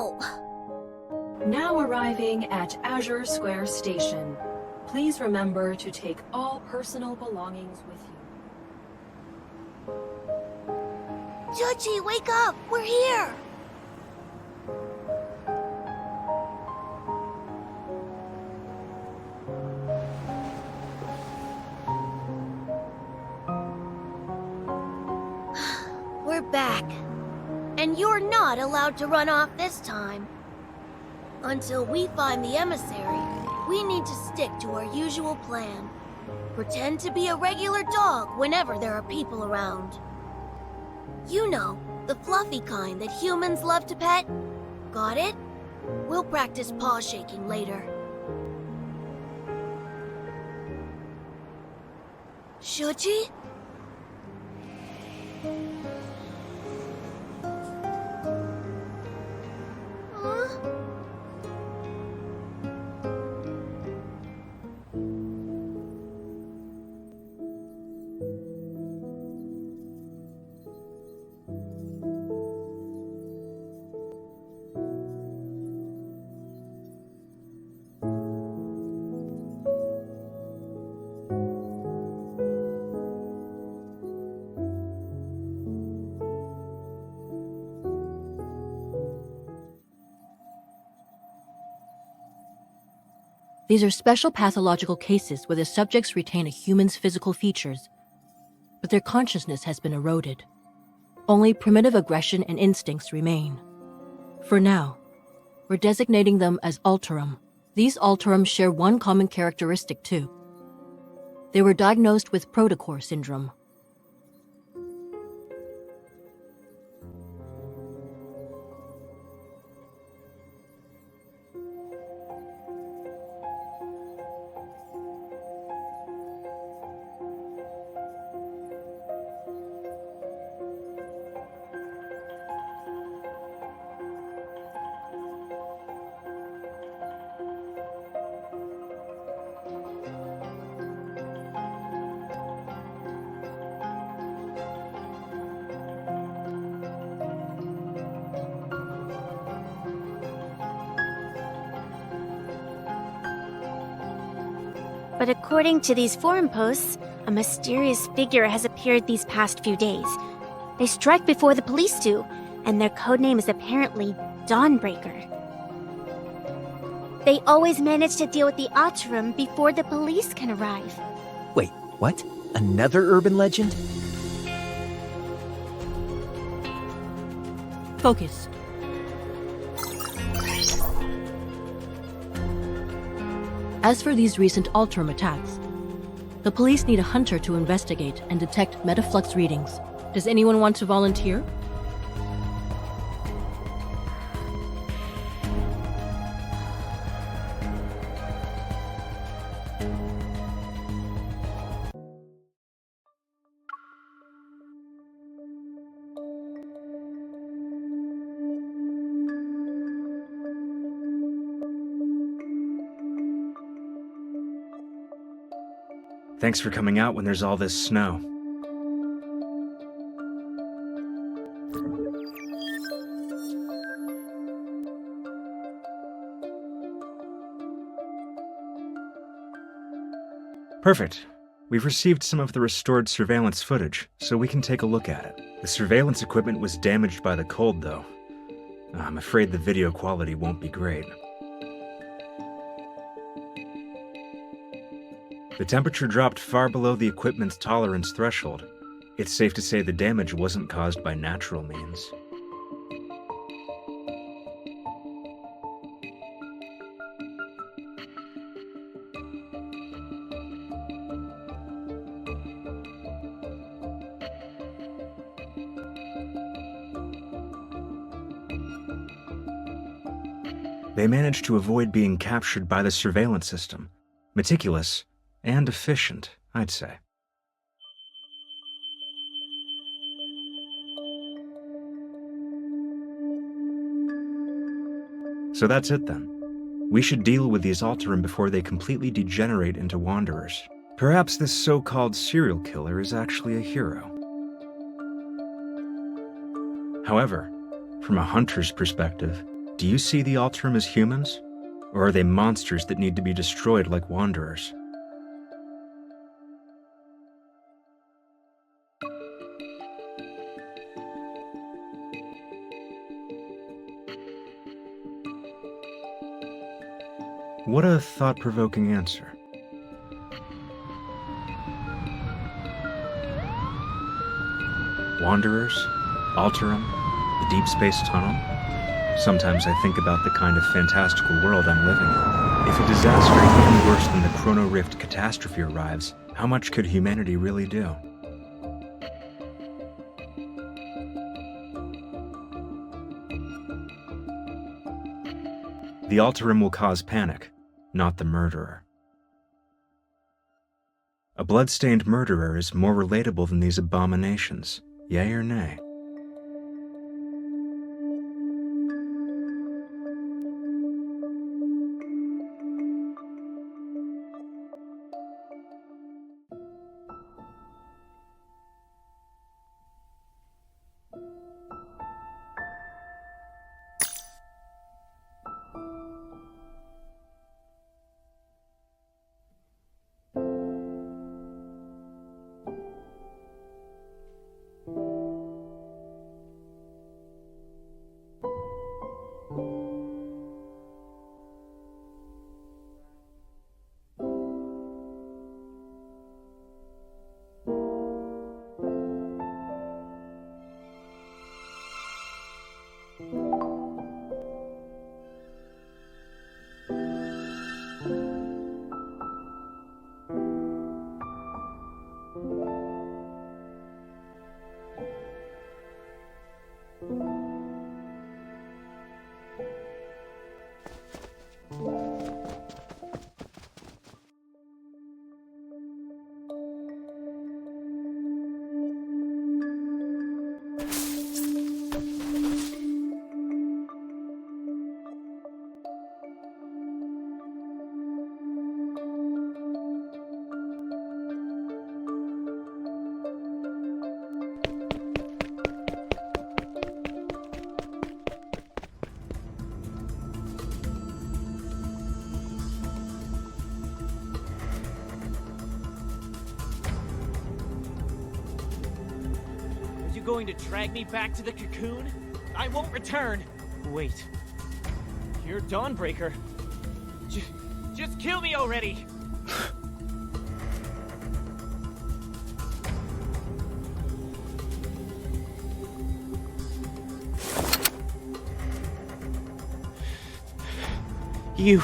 go! Now arriving at Azure Square Station. Please remember to take all personal belongings with you. Chuchi, wake up! We're here! We're back. And you're not allowed to run off this time. Until we find the emissary, we need to stick to our usual plan. Pretend to be a regular dog whenever there are people around. You know, the fluffy kind that humans love to pet. Got it? We'll practice paw shaking later. Shuji? These are special pathological cases where the subjects retain a human's physical features, but their consciousness has been eroded. Only primitive aggression and instincts remain. For now, we're designating them as Alterum. These Alterum share one common characteristic too. They were diagnosed with protocore syndrome. But according to these forum posts, a mysterious figure has appeared these past few days. They strike before the police do, and their codename is apparently Dawnbreaker. They always manage to deal with the Alterum before the police can arrive. Wait, what? Another urban legend? Focus. As for these recent Alterum attacks, the police need a hunter to investigate and detect metaflux readings. Does anyone want to volunteer? Thanks for coming out when there's all this snow. Perfect. We've received some of the restored surveillance footage, so we can take a look at it. The surveillance equipment was damaged by the cold, though. I'm afraid the video quality won't be great. The temperature dropped far below the equipment's tolerance threshold. It's safe to say the damage wasn't caused by natural means. They managed to avoid being captured by the surveillance system. Meticulous and efficient, I'd say. So that's it then. We should deal with these Alterum before they completely degenerate into wanderers. Perhaps this so-called serial killer is actually a hero. However, from a hunter's perspective, Do you see the Alterum as humans? Or are they monsters that need to be destroyed like Wanderers? What a thought-provoking answer. Wanderers, Alterum, the Deepspace tunnel. Sometimes I think about the kind of fantastical world I'm living in. If a disaster even worse than the Chrono Rift catastrophe arrives, how much could humanity really do? The Alterum will cause panic, not the murderer. A blood-stained murderer is more relatable than these abominations, yay or nay? Going to drag me back to the cocoon? I won't return! Wait. You're Dawnbreaker. Just kill me already! You...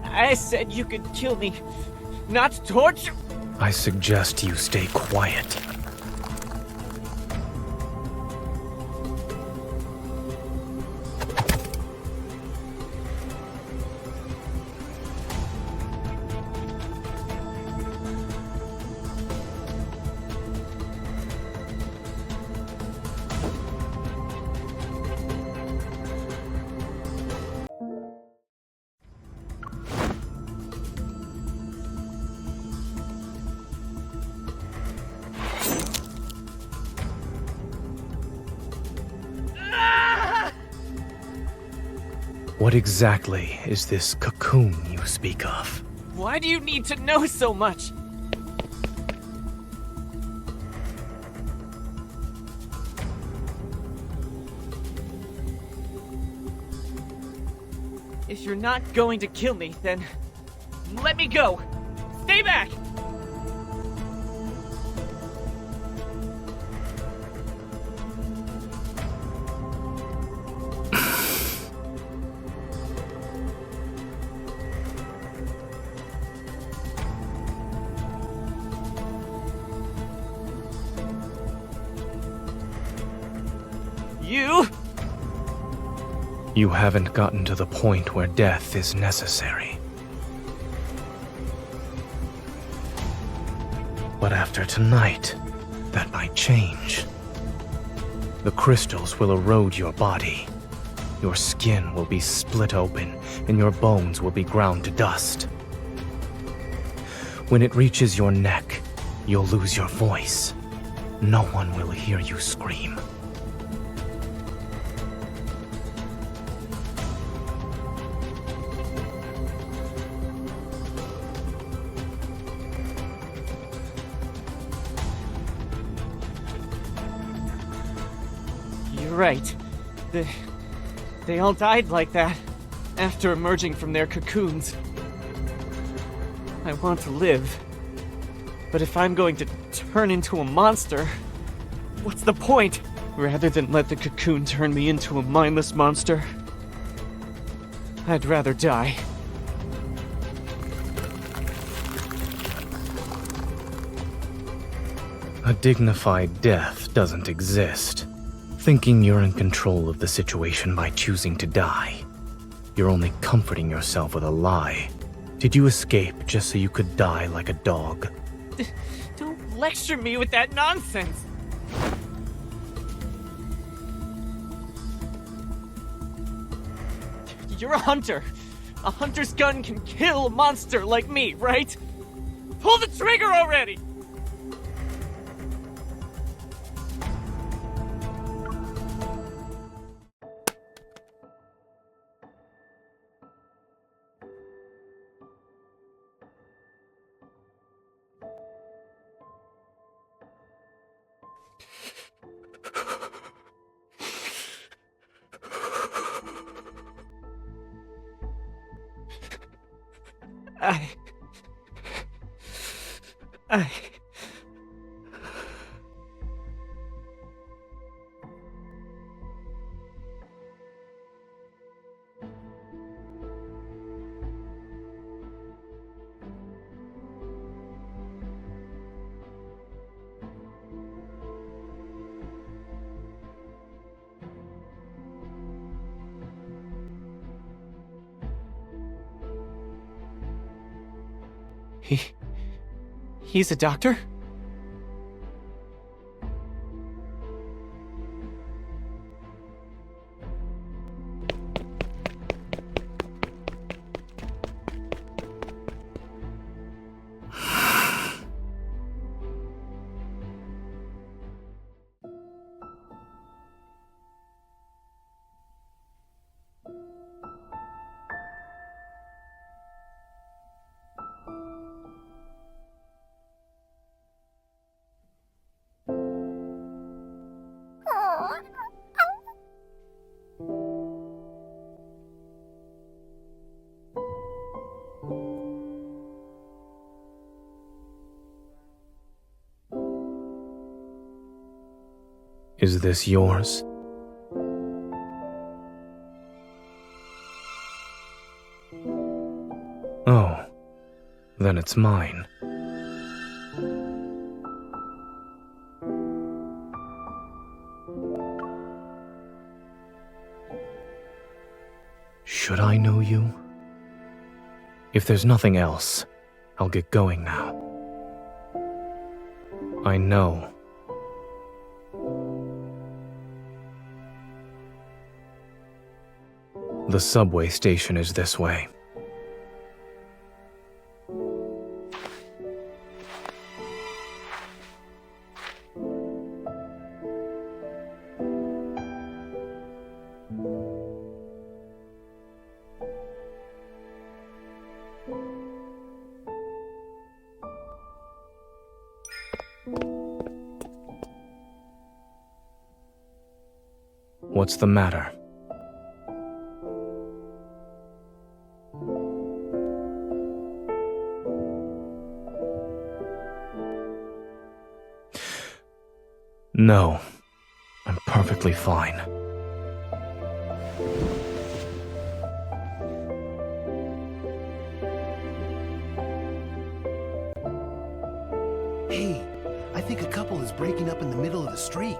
I said you could kill me, not torture. I suggest you stay quiet. What exactly is this cocoon you speak of? Why do you need to know so much? If you're not going to kill me, then let me go! Stay back! You haven't gotten to the point where death is necessary. But after tonight, that might change. The crystals will erode your body, Your skin will be split open, and your bones will be ground to dust. When it reaches your neck, you'll lose your voice. No one will hear you scream. You're right. They all died like that, after emerging from their cocoons. I want to live. But if I'm going to turn into a monster, what's the point? Rather than let the cocoon turn me into a mindless monster, I'd rather die. A dignified death doesn't exist. Thinking you're in control of the situation by choosing to die. You're only comforting yourself with a lie. Did you escape just so you could die like a dog? Don't lecture me with that nonsense! You're a hunter. A hunter's gun can kill a monster like me, right? Pull the trigger already! I... He's a doctor? Is this yours? Oh, then it's mine. Should I know you? If there's nothing else, I'll get going now. I know. The subway station is this way. What's the matter? No, I'm perfectly fine. Hey, I think a couple is breaking up in the middle of the street.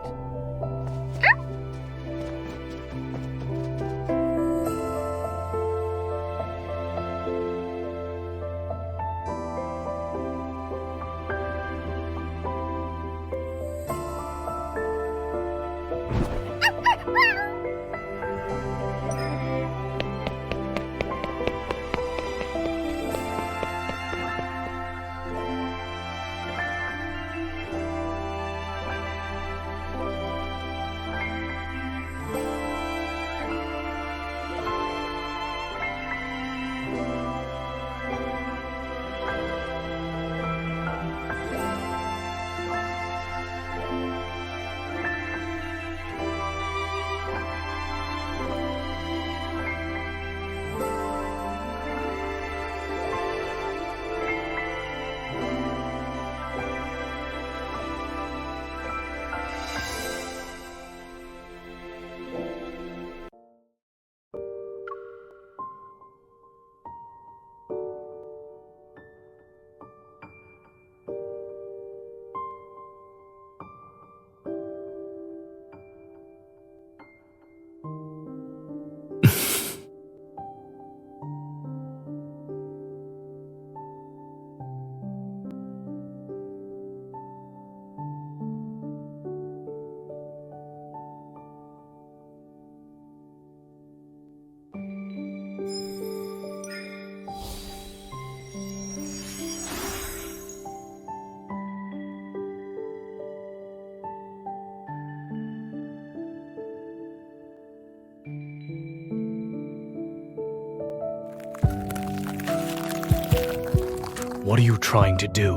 What are you trying to do?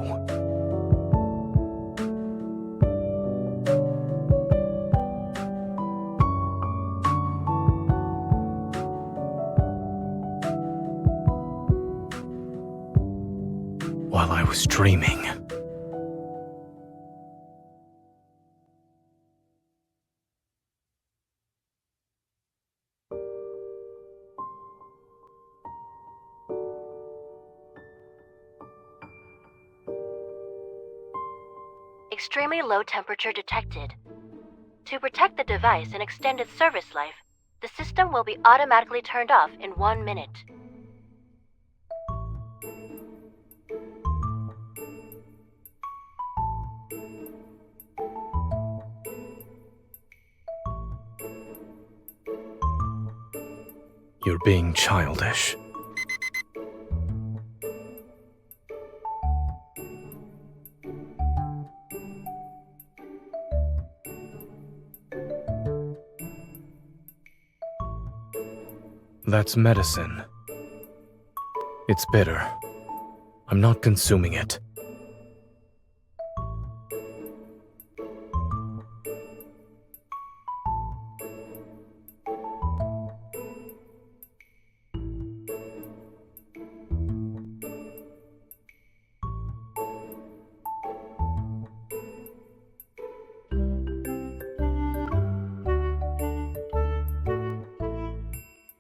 While I was dreaming. Extremely low temperature detected. To protect the device and extend its service life, the system will be automatically turned off in 1 minute. You're being childish. That's medicine. It's bitter. I'm not consuming it.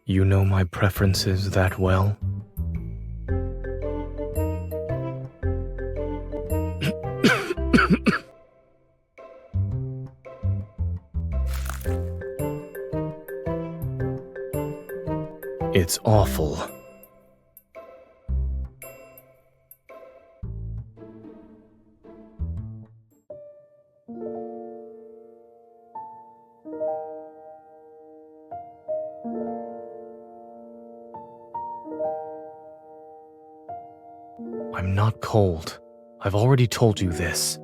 You know my preferences that well? It's awful. I'm not cold. I've already told you this.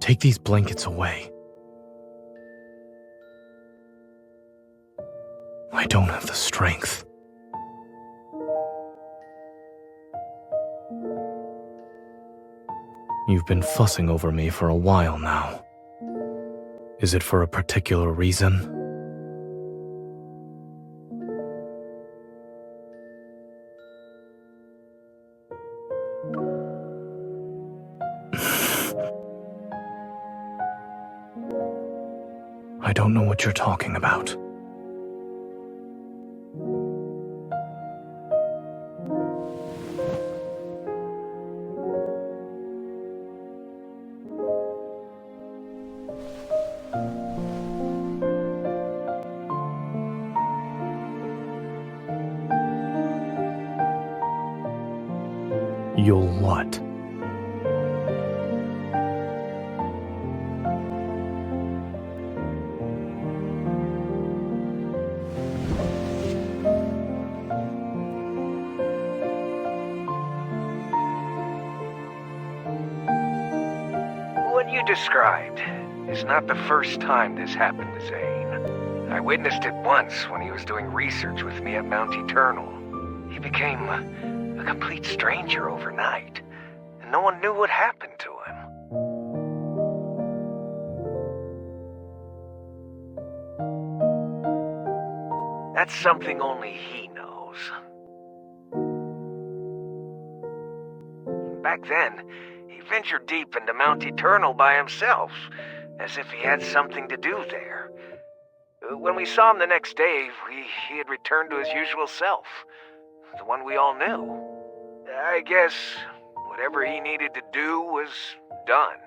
Take these blankets away. I don't have the strength. You've been fussing over me for a while now. Is it for a particular reason? I don't know what you're talking about. You'll what? What you described is not the first time this happened to Zane. I witnessed it once when he was doing research with me at Mount Eternal. He became a complete stranger overnight, and no one knew what happened to him. That's something only he knows. Back then, he ventured deep into Mount Eternal by himself, as if he had something to do there. When we saw him the next day, he had returned to his usual self, the one we all knew. I guess whatever he needed to do was done.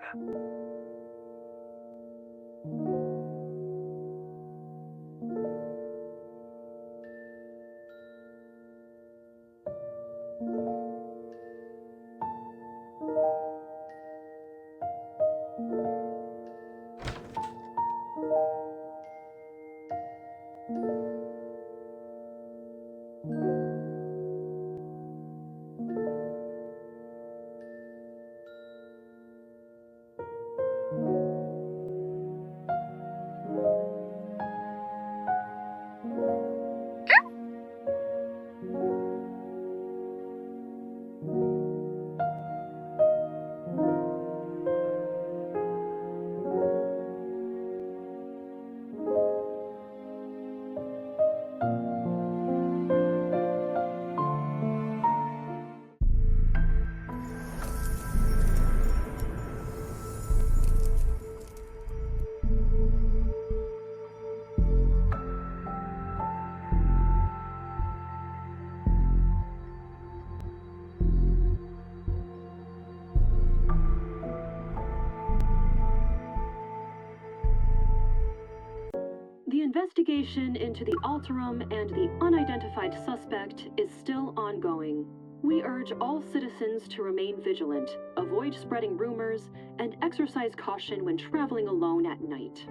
Investigation into the Alterum and the unidentified suspect is still ongoing. We urge all citizens to remain vigilant, avoid spreading rumors, and exercise caution when traveling alone at night.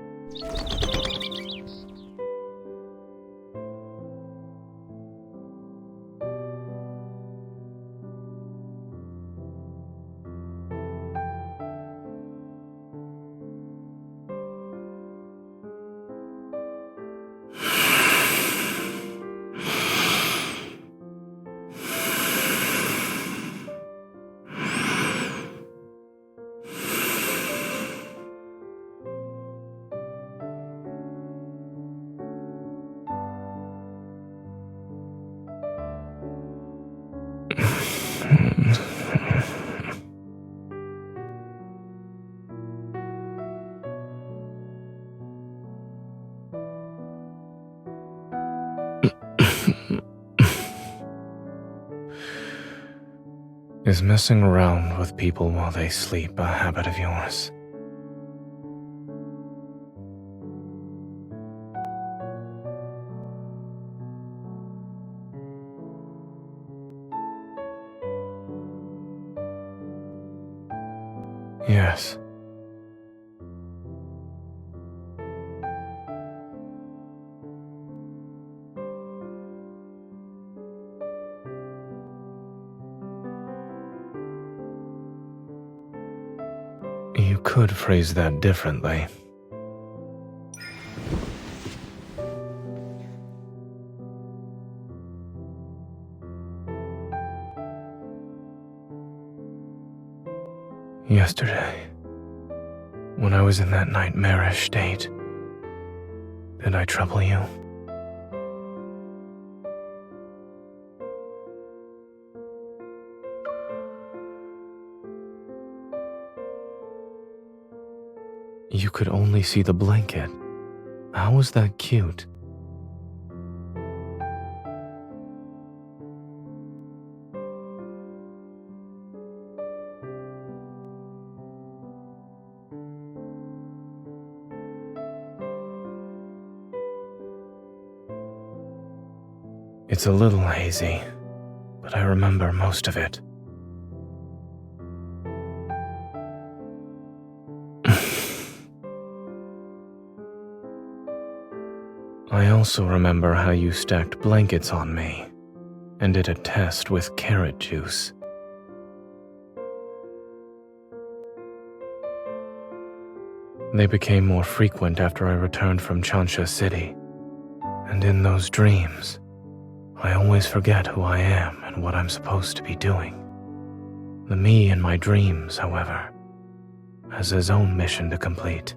Is messing around with people while they sleep a habit of yours? Yes. You could phrase that differently. Yesterday, when I was in that nightmarish state, did I trouble you? You could only see the blanket. How was that cute? It's a little hazy, but I remember most of it. I also remember how you stacked blankets on me and did a test with carrot juice. They became more frequent after I returned from Chansha City, and in those dreams, I always forget who I am and what I'm supposed to be doing. The me in my dreams, however, has his own mission to complete.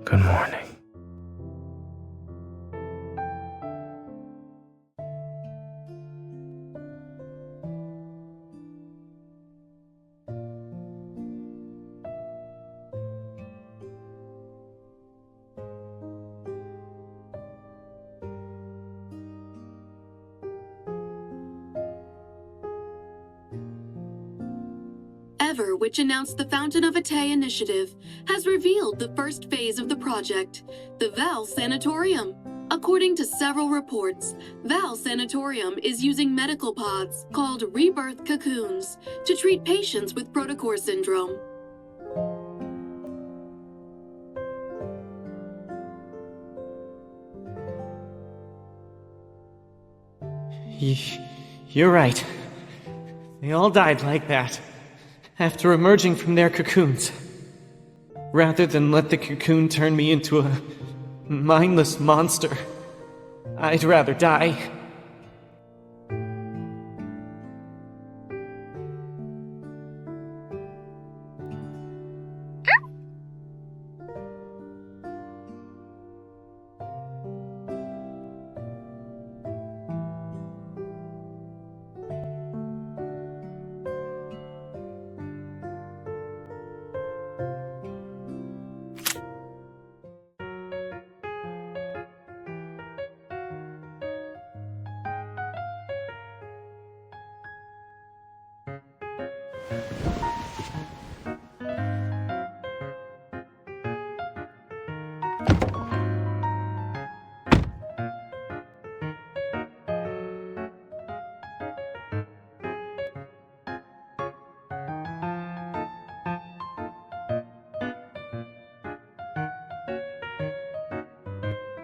Good morning. Ever, which announced the Fountain of Atay initiative, has revealed the first phase of the project, the Val Sanatorium. According to several reports, Val Sanatorium is using medical pods called Rebirth cocoons to treat patients with protocore syndrome. You're right. They all died like that, after emerging from their cocoons. Rather than let the cocoon turn me into a mindless monster, I'd rather die.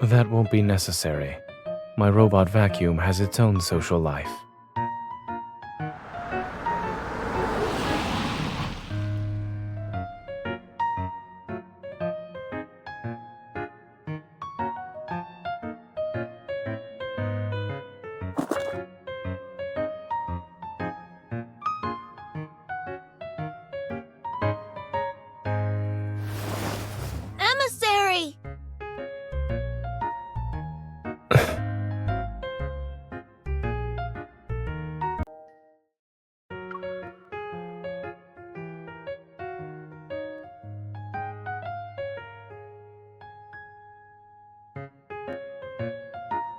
That won't be necessary. My robot vacuum has its own social life. Emissary!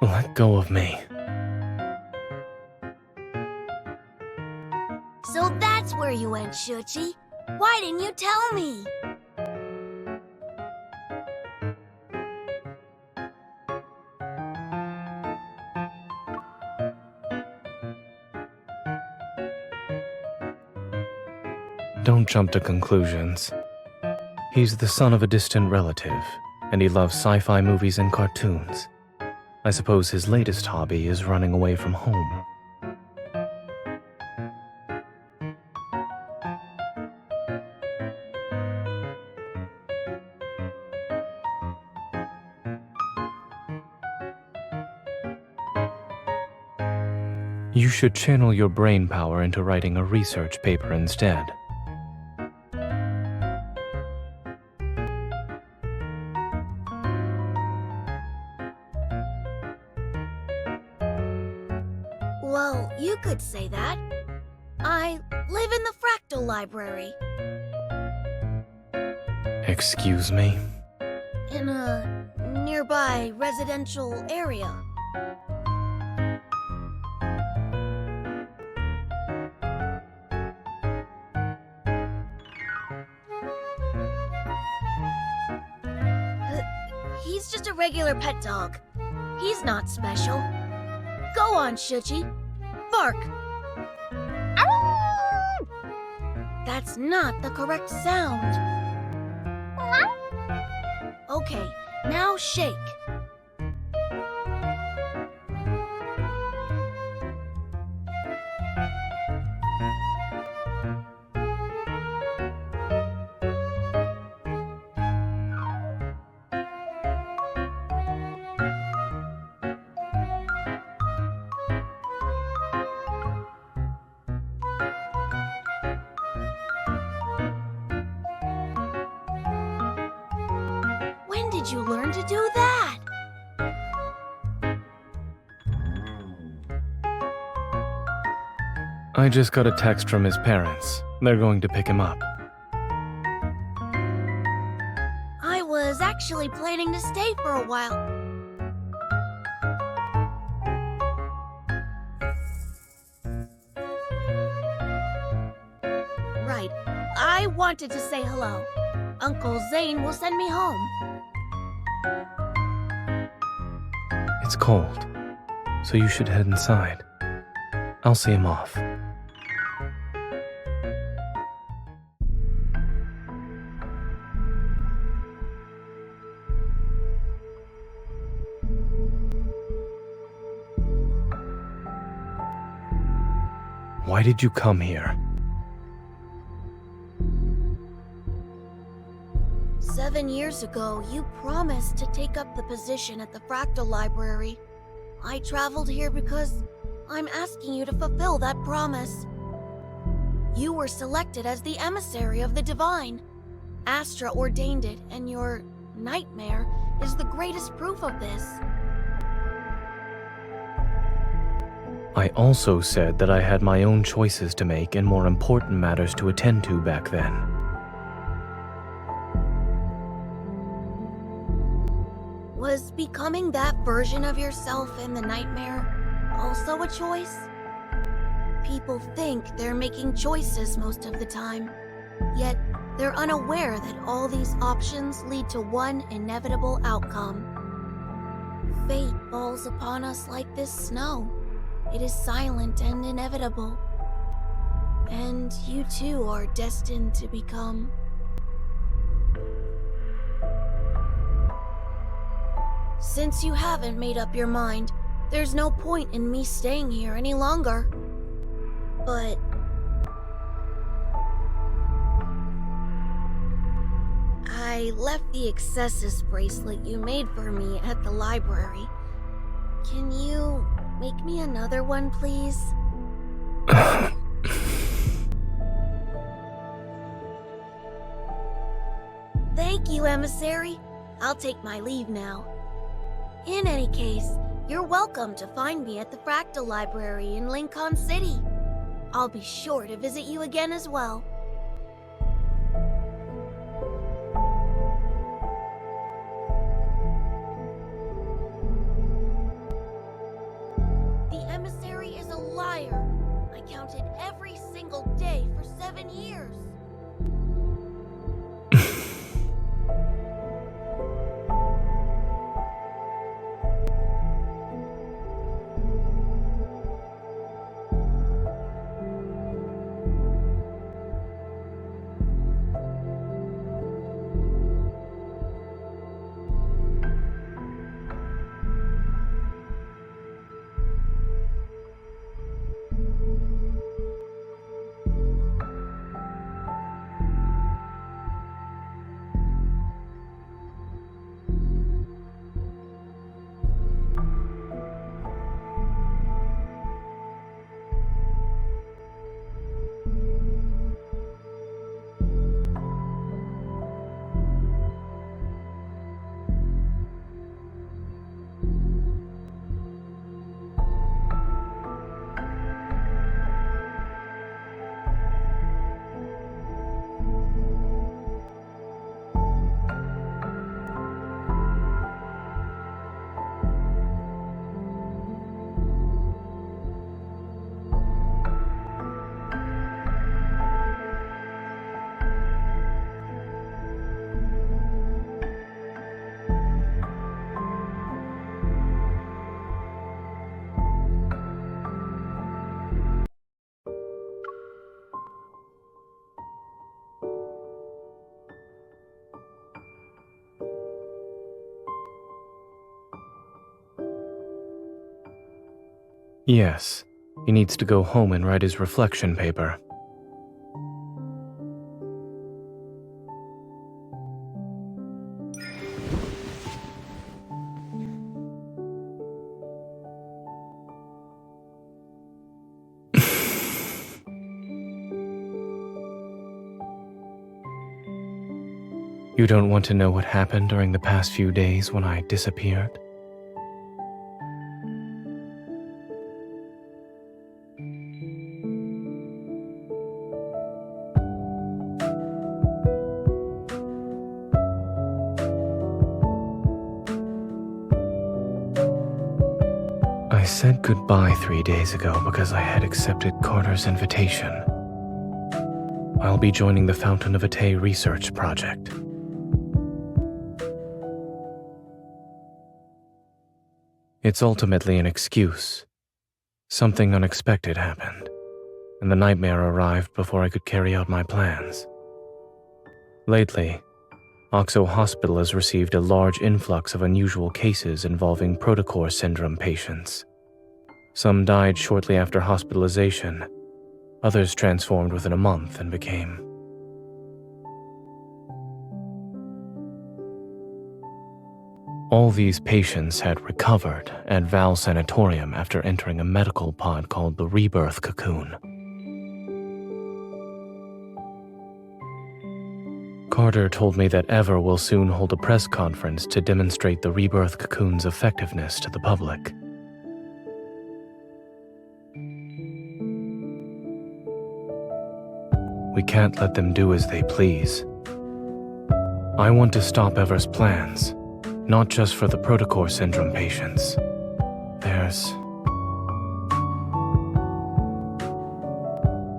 Let go of me. So that's where you went, Shuchi. Why didn't you tell me? Don't jump to conclusions. He's the son of a distant relative, and he loves sci-fi movies and cartoons. I suppose his latest hobby is running away from home. You should channel your brain power into writing a research paper instead. Well, you could say that. I live in the Fractal Library. Excuse me? In a nearby residential area. He's just a regular pet dog. He's not special. Go on, Shuchi. Bark. That's not the correct sound. Okay, now shake. When did you learn to do that? I just got a text from his parents. They're going to pick him up. I was actually planning to stay for a while. Right. I wanted to say hello. Uncle Zane will send me home. It's cold, so you should head inside. I'll see him off. Why did you come here? 7 years ago, you promised to take up the position at the Fractal Library. I traveled here because I'm asking you to fulfill that promise. You were selected as the emissary of the Divine. Astra ordained it, and your nightmare is the greatest proof of this. I also said that I had my own choices to make and more important matters to attend to back then. Was becoming that version of yourself in the nightmare also a choice? People think they're making choices most of the time, yet they're unaware that all these options lead to one inevitable outcome. Fate falls upon us like this snow. It is silent and inevitable. And you too are destined to become... Since you haven't made up your mind, there's no point in me staying here any longer. But I left the Excessus bracelet you made for me at the library. Can you make me another one, please? Thank you, Emissary. I'll take my leave now. In any case, you're welcome to find me at the Fractal Library in Lincoln City. I'll be sure to visit you again as well. The Emissary is a liar. I counted every single day for 7 years. Yes, he needs to go home and write his reflection paper. You don't want to know what happened during the past few days when I disappeared? I said goodbye 3 days ago because I had accepted Carter's invitation. I'll be joining the Fountain of Atay research project. It's ultimately an excuse. Something unexpected happened, and the nightmare arrived before I could carry out my plans. Lately, Oxo Hospital has received a large influx of unusual cases involving protocore syndrome patients. Some died shortly after hospitalization. Others transformed within a month and became... All these patients had recovered at Val Sanatorium after entering a medical pod called the Rebirth cocoon. Carter told me that Ever will soon hold a press conference to demonstrate the Rebirth cocoon's effectiveness to the public. We can't let them do as they please. I want to stop Ever's plans, not just for the protocore syndrome patients.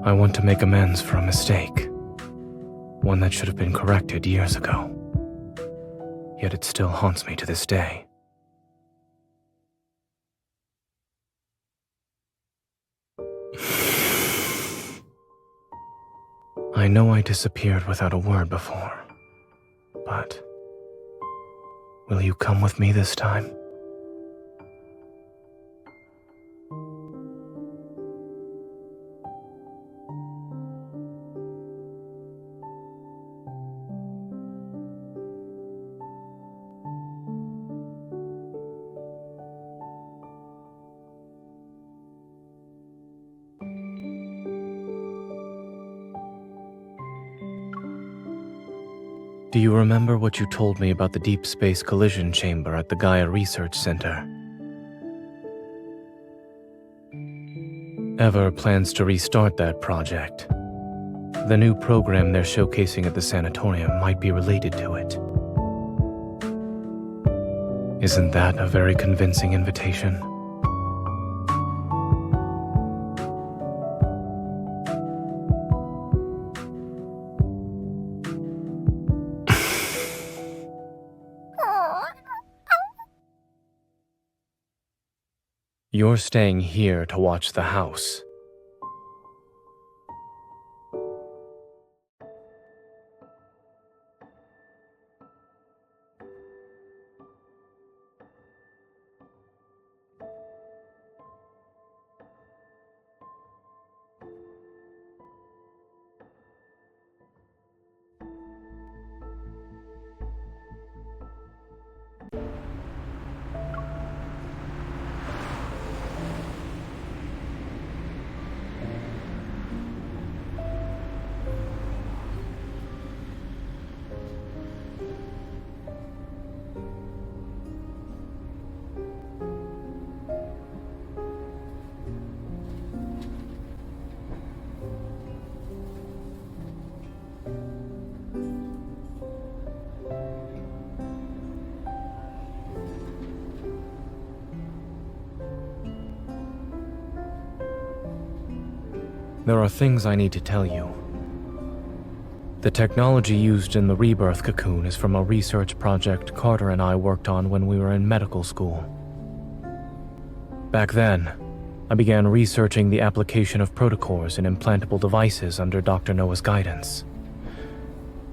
I want to make amends for a mistake, one that should have been corrected years ago. Yet it still haunts me to this day. I know I disappeared without a word before, but will you come with me this time? Do you remember what you told me about the deep space collision chamber at the Gaia Research Center? Ever plans to restart that project. The new program they're showcasing at the sanatorium might be related to it. Isn't that a very convincing invitation? You're staying here to watch the house. There are things I need to tell you. The technology used in the Rebirth cocoon is from a research project Carter and I worked on when we were in medical school. Back then, I began researching the application of protocores in implantable devices under Dr. Noah's guidance.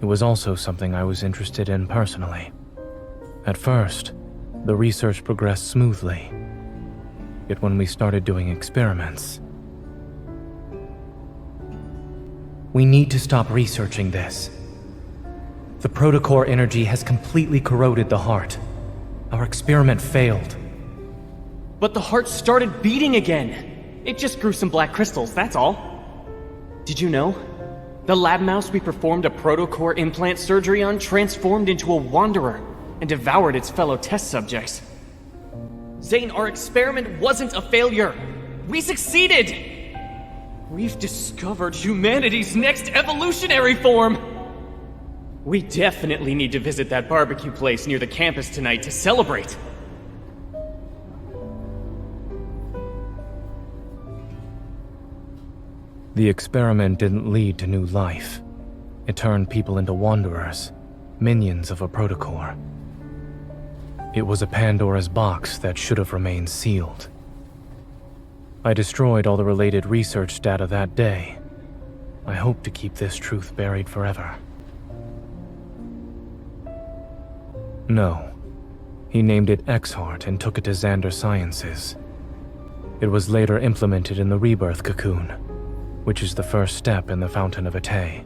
It was also something I was interested in personally. At first, the research progressed smoothly. Yet when we started doing experiments, we need to stop researching this. The protocore energy has completely corroded the heart. Our experiment failed. But the heart started beating again. It just grew some black crystals, that's all. Did you know? The lab mouse we performed a protocore implant surgery on transformed into a wanderer and devoured its fellow test subjects. Zane, our experiment wasn't a failure. We succeeded! We've discovered humanity's next evolutionary form! We definitely need to visit that barbecue place near the campus tonight to celebrate. The experiment didn't lead to new life. It turned people into wanderers, minions of a protocore. It was a Pandora's box that should have remained sealed. I destroyed all the related research data that day. I hope to keep this truth buried forever. No. He named it X-Heart and took it to Xander Sciences. It was later implemented in the Rebirth cocoon, which is the first step in the Fountain of Atay.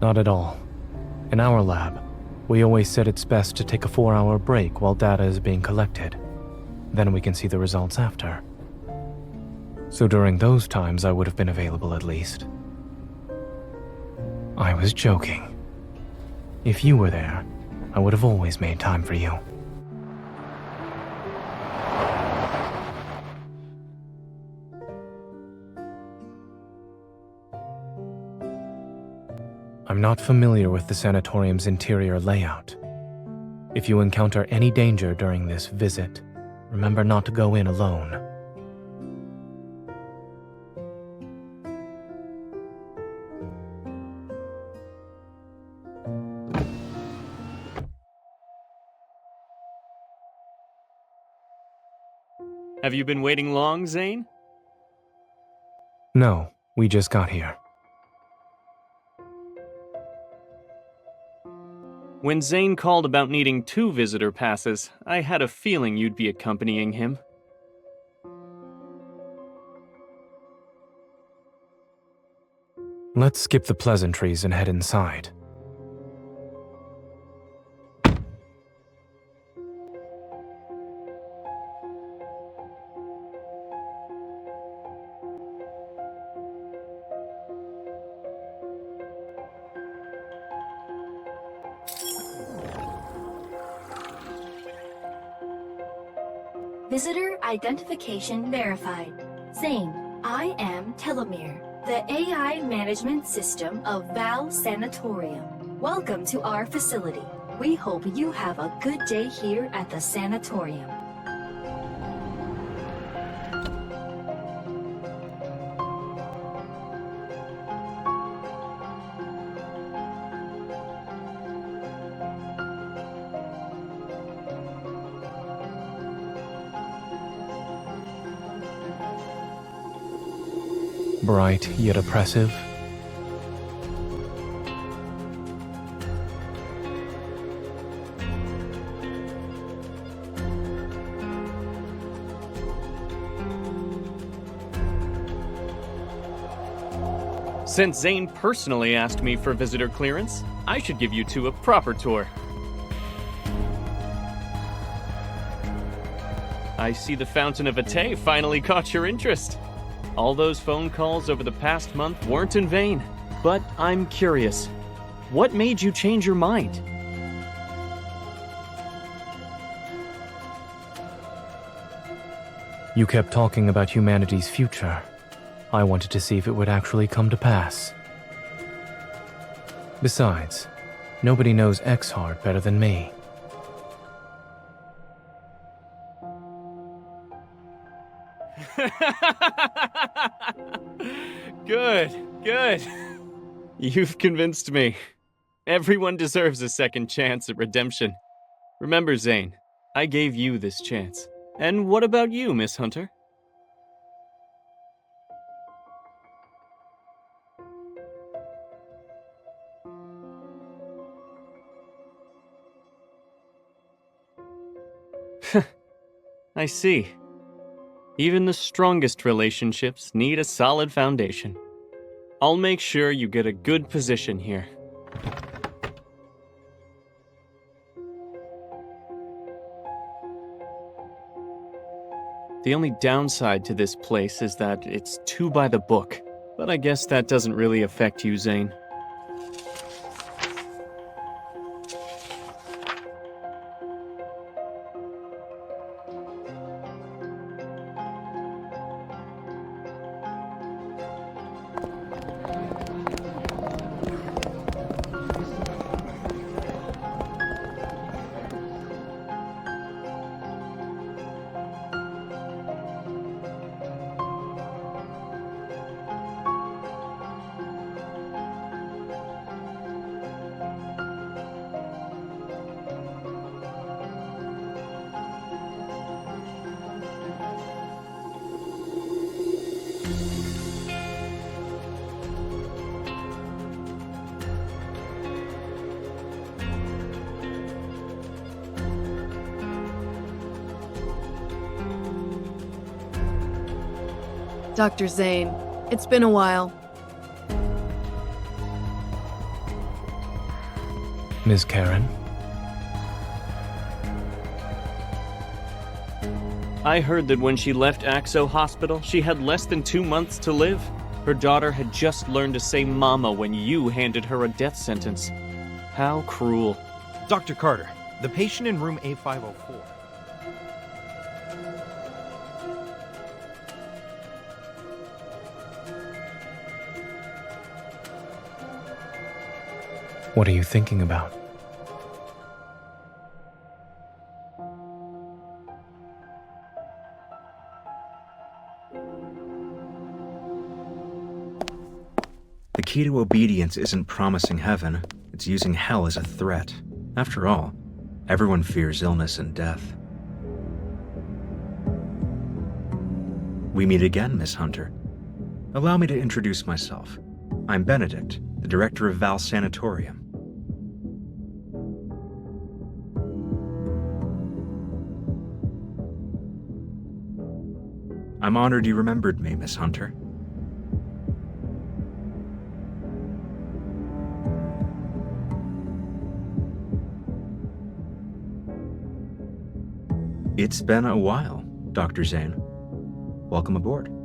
Not at all. In our lab, we always said it's best to take a 4-hour break while data is being collected. Then we can see the results after. So during those times, I would have been available at least. I was joking. If you were there, I would have always made time for you. I'm not familiar with the sanatorium's interior layout. If you encounter any danger during this visit, remember not to go in alone. Have you been waiting long, Zane? No, we just got here. When Zane called about needing 2 visitor passes, I had a feeling you'd be accompanying him. Let's skip the pleasantries and head inside. Visitor identification verified. Zane, I am Telomere, the AI management system of Val Sanatorium. Welcome to our facility. We hope you have a good day here at the sanatorium. Bright yet oppressive. Since Zane personally asked me for visitor clearance, I should give you 2 a proper tour. I see the Fountain of Atay finally caught your interest. All those phone calls over the past month weren't in vain. But I'm curious, what made you change your mind? You kept talking about humanity's future. I wanted to see if it would actually come to pass. Besides, nobody knows Exhard better than me. Good. You've convinced me. Everyone deserves a second chance at redemption. Remember, Zane, I gave you this chance. And what about you, Miss Hunter? I see. Even the strongest relationships need a solid foundation. I'll make sure you get a good position here. The only downside to this place is that it's too by the book, but I guess that doesn't really affect you, Zane. Dr. Zane, it's been a while. Ms. Karen? I heard that when she left Axo Hospital, she had less than 2 months to live. Her daughter had just learned to say mama when you handed her a death sentence. How cruel. Dr. Carter, the patient in room A504. What are you thinking about? The key to obedience isn't promising heaven, it's using hell as a threat. After all, everyone fears illness and death. We meet again, Miss Hunter. Allow me to introduce myself. I'm Benedict, the director of Val Sanatorium. I'm honored you remembered me, Miss Hunter. It's been a while, Dr. Zane. Welcome aboard.